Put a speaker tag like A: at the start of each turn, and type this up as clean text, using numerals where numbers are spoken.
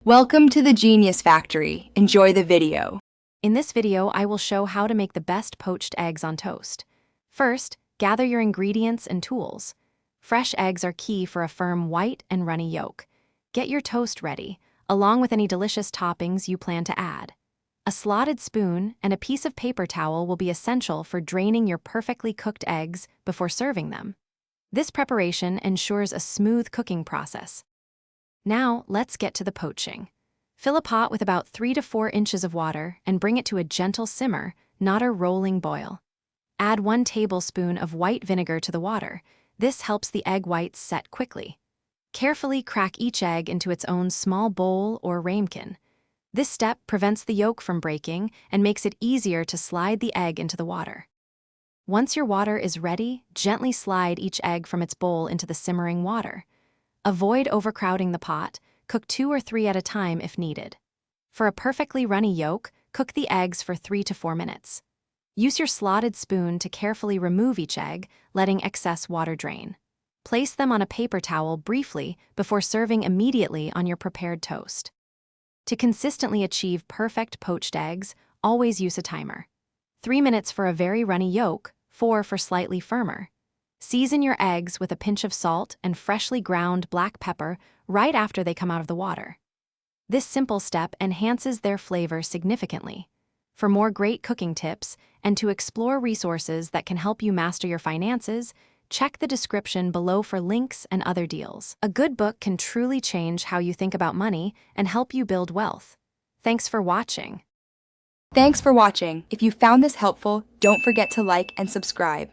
A: Welcome to the Genius Factory. Enjoy the video.
B: In this video, I will show how to make the best poached eggs on toast. First, gather your ingredients and tools. Fresh eggs are key for a firm white and runny yolk. Get your toast ready, along with any delicious toppings you plan to add. A slotted spoon and a piece of paper towel will be essential for draining your perfectly cooked eggs before serving them. This preparation ensures a smooth cooking process. Now, let's get to the poaching. Fill a pot with about 3 to 4 inches of water and bring it to a gentle simmer, not a rolling boil. Add 1 tablespoon of white vinegar to the water. This helps the egg whites set quickly. Carefully crack each egg into its own small bowl or ramekin. This step prevents the yolk from breaking and makes it easier to slide the egg into the water. Once your water is ready, gently slide each egg from its bowl into the simmering water. Avoid overcrowding the pot. Cook 2 or 3 at a time if needed. For a perfectly runny yolk, cook the eggs for 3 to 4 minutes. Use your slotted spoon to carefully remove each egg, letting excess water drain. Place them on a paper towel briefly before serving immediately on your prepared toast. To consistently achieve perfect poached eggs, always use a timer. 3 minutes for a very runny yolk, 4 for slightly firmer. Season your eggs with a pinch of salt and freshly ground black pepper right after they come out of the water. This simple step enhances their flavor significantly. For more great cooking tips and to explore resources that can help you master your finances, check the description below for links and other deals. A good book can truly change how you think about money and help you build wealth. Thanks for watching.
A: Thanks for watching. If you found this helpful, don't forget to like and subscribe.